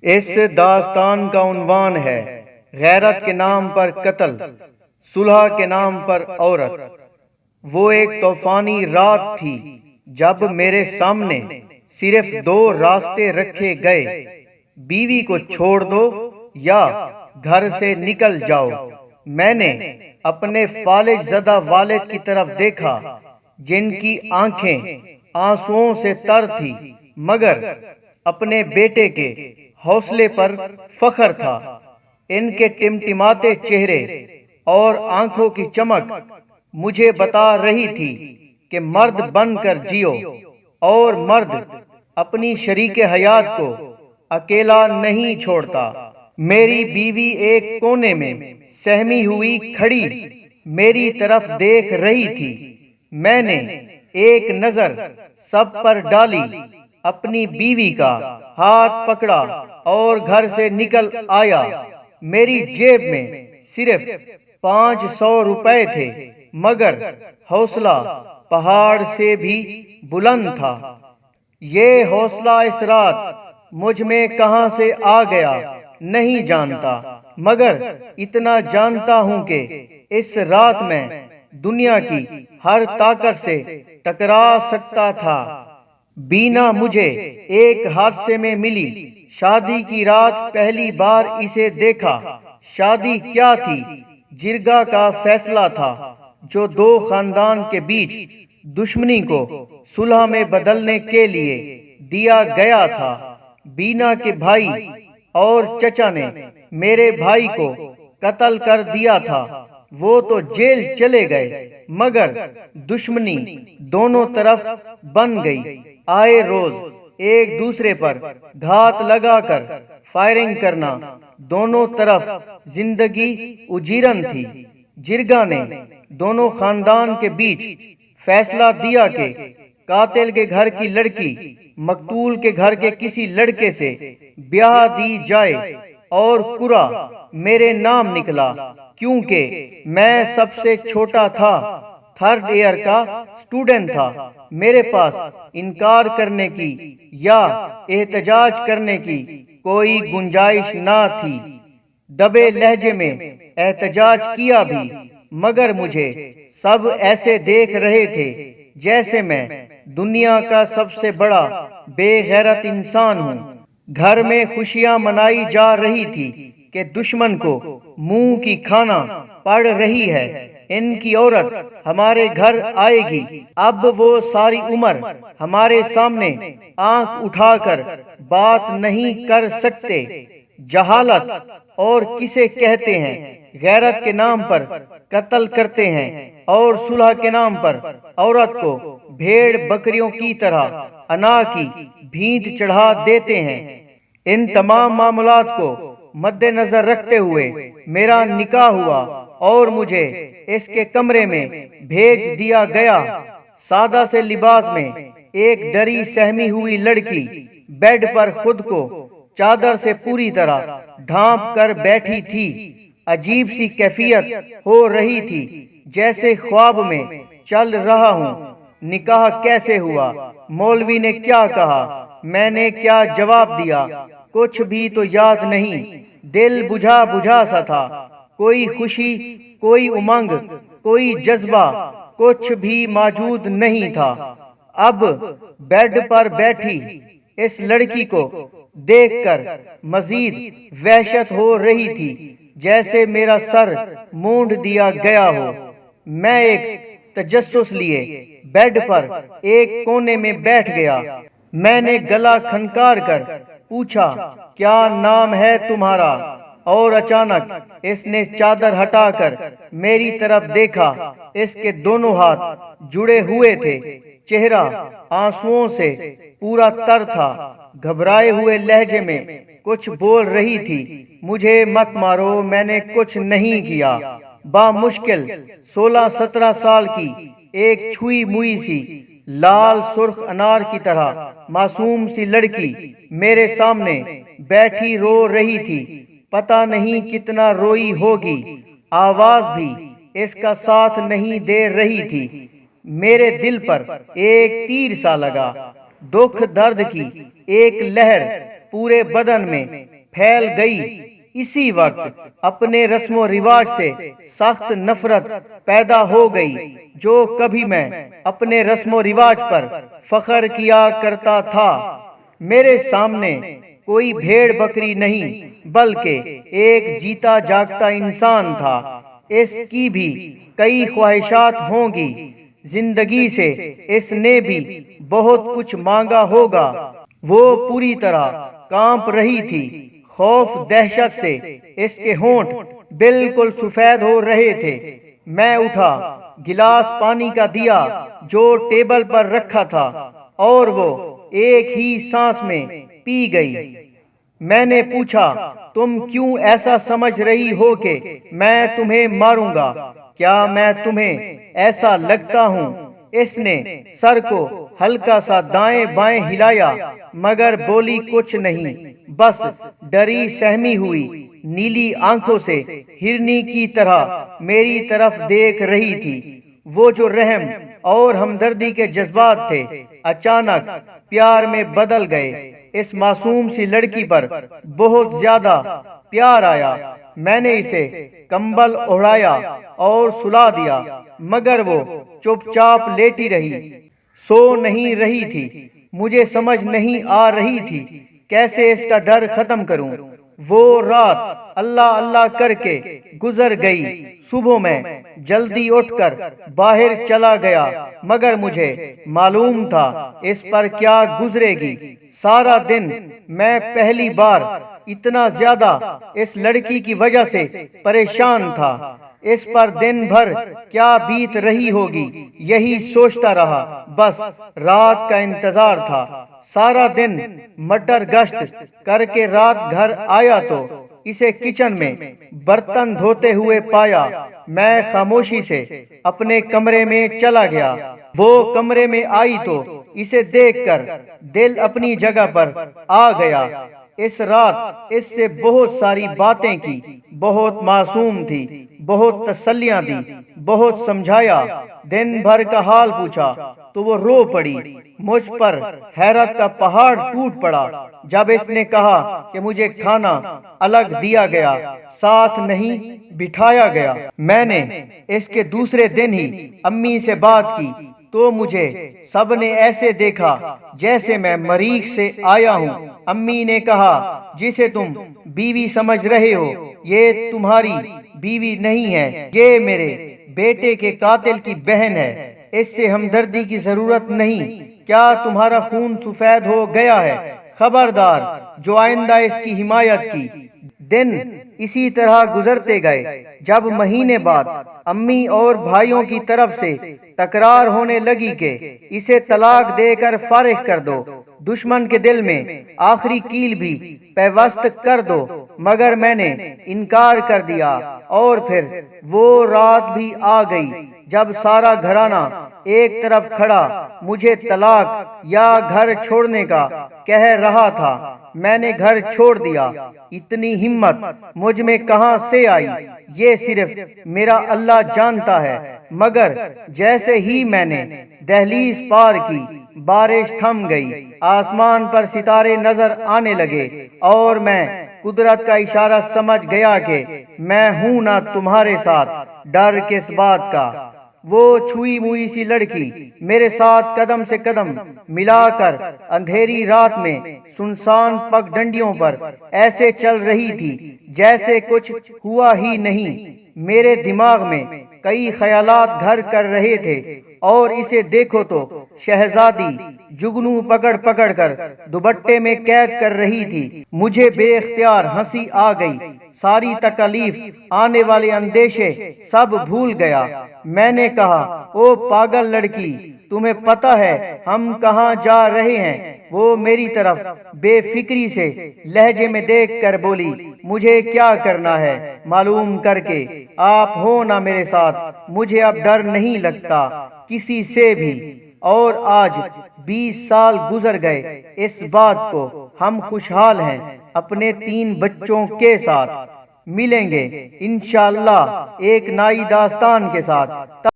اس داستان کا عنوان ہے غیرت کے نام پر قتل، صلح کے نام پر عورت۔ وہ ایک طوفانی رات تھی جب میرے سامنے صرف دو راستے رکھے گئے، بیوی کو چھوڑ دو یا گھر سے نکل جاؤ۔ میں نے اپنے فالج زدہ والد کی طرف دیکھا جن کی آنکھیں آنسوؤں سے تر تھی، مگر اپنے بیٹے کے حوصلے پر فخر تھا۔ ان کے ٹمٹماتے چہرے اور آنکھوں کی چمک مجھے بتا رہی تھی کہ مرد بن کر جیو، اور مرد اپنی شریک حیات کو اکیلا نہیں چھوڑتا۔ میری بیوی ایک کونے میں سہمی ہوئی کھڑی میری طرف دیکھ رہی تھی۔ میں نے ایک نظر سب پر ڈالی، اپنی بیوی کا ہاتھ پکڑا اور گھر سے نکل آیا۔ میری جیب میں صرف 500 روپے تھے، مگر حوصلہ پہاڑ سے بھی بلند تھا۔ یہ حوصلہ اس رات مجھ میں کہاں سے آ گیا نہیں جانتا، مگر اتنا جانتا ہوں کہ اس رات میں دنیا کی ہر طاقت سے ٹکرا سکتا تھا۔ بینا مجھے ایک حادثے میں ملی۔ شادی کی رات پہلی بار اسے دیکھا۔ شادی کیا تھی؟ جرگہ کا فیصلہ تھا جو دو خاندان کے بیچ دشمنی کو صلح میں بدلنے کے لیے دیا گیا تھا۔ بینا کے بھائی اور چچا نے میرے بھائی کو قتل کر دیا تھا۔ وہ تو جیل چلے گئے، مگر دشمنی دونوں طرف بن گئی۔ آئے روز ایک دوسرے پر گھات لگا کر فائرنگ کرنا، دونوں طرف زندگی اجیرن تھی۔ جرگہ نے دونوں خاندان کے بیچ فیصلہ دیا کہ قاتل کے گھر کی لڑکی مقتول کے گھر کے کسی لڑکے سے بیاہ دی جائے، اور قرعہ میرے نام نکلا کیونکہ میں سب سے چھوٹا تھا، تھرڈ ایئر کا اسٹوڈنٹ تھا۔ میرے پاس انکار کرنے کی یا احتجاج کرنے کی کوئی گنجائش نہ تھی۔ دبے لہجے میں احتجاج کیا بھی، مگر مجھے سب ایسے دیکھ رہے تھے جیسے میں دنیا کا سب سے بڑا بے غیرت انسان ہوں۔ گھر میں خوشیاں منائی جا رہی تھی کہ دشمن کو منہ کی کھانا پڑ رہی ہے۔ ان کی عورت ہمارے گھر آئے گی، اب وہ ساری عمر ہمارے سامنے آنکھ اٹھا کر بات نہیں کر سکتے۔ جہالت اور کسے کہتے ہیں؟ غیرت کے نام پر قتل کرتے ہیں اور صلح کے نام پر عورت کو بھیڑ بکریوں کی طرح انا کی بھینٹ چڑھا دیتے ہیں۔ ان تمام معاملات کو مد نظر رکھتے ہوئے میرا نکاح ہوا اور مجھے اس کے کمرے میں بھیج دیا گیا۔ سادہ سے لباس میں ایک ڈری سہمی ہوئی لڑکی بیڈ پر خود کو چادر سے پوری طرح ڈھانپ کر بیٹھی تھی۔ عجیب سی کیفیت ہو رہی تھی، جیسے خواب میں چل رہا ہوں۔ نکاح کیسے ہوا؟ مولوی نے کیا کہا؟ میں نے کیا جواب دیا؟ کچھ بھی تو یاد نہیں۔ دل بجھا بجھا سا تھا، کوئی خوشی، کوئی امنگ، کوئی جذبہ، کچھ بھی موجود نہیں تھا۔ اب بیڈ پر بیٹھی اس لڑکی کو دیکھ کر مزید وحشت ہو رہی تھی، جیسے میرا سر مونڈ دیا گیا ہو۔ میں ایک تجسس لیے بیڈ پر ایک کونے میں بیٹھ گیا۔ میں نے گلا کھنکار کر پوچھا، کیا نام ہے تمہارا؟ اور اچانک اس نے چادر ہٹا کر میری طرف دیکھا۔ اس کے دونوں ہاتھ جڑے ہوئے تھے، چہرہ آنسوؤں سے پورا تر تھا۔ گھبرائے ہوئے لہجے میں کچھ بول رہی تھی، مجھے مت مارو، میں نے کچھ نہیں کیا۔ بامشکل 16-17 سال کی ایک چھوئی موئی سی لال سرخ انار کی طرح معصوم سی لڑکی میرے سامنے بیٹھی رو رہی تھی۔ پتہ نہیں کتنا روئی ہوگی، آواز بھی اس کا ساتھ نہیں دے رہی تھی۔ میرے دل پر ایک تیر سا لگا، دکھ درد کی ایک لہر پورے بدن میں پھیل گئی۔ اسی وقت اپنے رسم و رواج سے سخت نفرت پیدا ہو گئی۔ جو کبھی میں اپنے رسم و رواج پر فخر کیا کرتا تھا، میرے سامنے کوئی بھیڑ بکری نہیں بلکہ ایک جیتا جاگتا انسان تھا۔ اس کی بھی کئی خواہشات ہوں گی، زندگی سے اس نے بھی بہت کچھ مانگا ہوگا۔ وہ پوری طرح کانپ رہی تھی، خوف دہشت سے اس کے ہونٹ بالکل سفید ہو رہے تھے۔ میں اٹھا، گلاس پانی کا دیا جو ٹیبل پر رکھا تھا، اور وہ ایک ہی سانس میں پی گئی۔ میں نے پوچھا، تم کیوں ایسا سمجھ رہی ہو کہ میں تمہیں ماروں گا؟ کیا میں تمہیں ایسا لگتا ہوں؟ اس نے سر کو ہلکا سا دائیں بائیں ہلایا مگر بولی کچھ نہیں، بس ڈری سہمی ہوئی نیلی آنکھوں سے ہرنی کی طرح میری طرف دیکھ رہی تھی۔ وہ جو رحم اور ہمدردی کے جذبات تھے اچانک پیار میں بدل گئے۔ اس معصوم سی لڑکی پر بہت زیادہ پیار آیا۔ میں نے اسے کمبل اوڑھایا اور سلا دیا مگر وہ چپ چاپ لیٹی رہی، سو نہیں رہی تھی۔ مجھے سمجھ نہیں آ رہی تھی کیسے اس کا ڈر ختم کروں۔ وہ رات اللہ اللہ کر کے گزر گئی۔ صبح میں جلدی اٹھ کر باہر چلا گیا مگر مجھے معلوم تھا اس پر کیا گزرے گی۔ سارا دن میں پہلی بار اتنا زیادہ اس لڑکی کی وجہ سے پریشان تھا۔ اس پر دن بھر کیا بیت رہی ہوگی یہی سوچتا رہا، بس رات کا انتظار تھا۔ سارا دن مٹر گشت کر کے رات گھر آیا تو اسے کچن میں برتن دھوتے ہوئے پایا۔ میں خاموشی سے اپنے کمرے میں چلا گیا۔ وہ کمرے میں آئی تو اسے دیکھ کر دل اپنی جگہ پر آ گیا۔ اس رات اس سے بہت ساری باتیں کی، بہت معصوم تھی، بہت تسلیاں دی، بہت سمجھایا، دن بھر کا حال پوچھا تو وہ رو پڑی۔ مجھ پر حیرت کا پہاڑ ٹوٹ پڑا جب اس نے کہا کہ مجھے کھانا الگ دیا گیا، ساتھ نہیں بٹھایا گیا۔ میں نے اس کے دوسرے دن ہی امی سے بات کی تو مجھے سب نے ایسے دیکھا جیسے میں مریخ سے آیا ہوں۔ امی نے کہا، جسے تم بیوی سمجھ رہے ہو یہ تمہاری بیوی نہیں ہے، یہ میرے بیٹے کے قاتل کی بہن ہے، اس سے ہمدردی کی ضرورت نہیں۔ کیا تمہارا خون سفید ہو گیا ہے؟ خبردار جو آئندہ اس کی حمایت کی۔ دن اسی طرح گزرتے گئے۔ جب مہینے بعد امی اور بھائیوں کی طرف سے تکرار ہونے لگی کہ اسے طلاق دے کر فارغ کر دو، دشمن کے دل میں آخری کیل بھی پیوست کر دو، مگر میں نے انکار کر دیا۔ اور پھر وہ رات بھی آ گئی جب سارا گھرانہ ایک طرف کھڑا مجھے طلاق یا گھر چھوڑنے کا کہہ رہا تھا۔ میں نے گھر چھوڑ دیا۔ اتنی ہمت مجھ میں کہاں سے آئی یہ صرف میرا اللہ جانتا ہے، مگر جیسے ہی میں نے دہلیز پار کی بارش تھم گئی، آسمان پر ستارے نظر آنے لگے اور میں قدرت کا اشارہ سمجھ گیا کہ میں ہوں نہ تمہارے ساتھ، ڈر کس بات کا۔ وہ چھوئی موئی سی لڑکی میرے ساتھ قدم سے قدم ملا کر اندھیری رات میں سنسان پگ ڈنڈیوں پر ایسے چل رہی تھی جیسے کچھ ہوا ہی نہیں۔ میرے دماغ میں کئی خیالات گھر کر رہے تھے، اور اسے دیکھو تو شہزادی جگنو پکڑ پکڑ کر دوپٹے میں قید کر رہی تھی۔ مجھے بے اختیار ہنسی آ گئی، ساری تکالیف، آنے والے اندیشے سب بھول گیا۔ میں نے کہا، او پاگل لڑکی، تمہیں پتہ ہے ہم کہاں جا رہے ہیں؟ وہ میری طرف بے فکری سے لہجے میں دیکھ کر بولی، مجھے کیا کرنا ہے معلوم کر کے، آپ ہو نہ میرے ساتھ، مجھے اب ڈر نہیں لگتا کسی سے بھی۔ اور آج 20 سال گزر گئے اس بات کو، ہم خوشحال ہیں اپنے 3 بچوں کے ساتھ۔ ملیں گے انشاءاللہ ایک نئی داستان کے ساتھ۔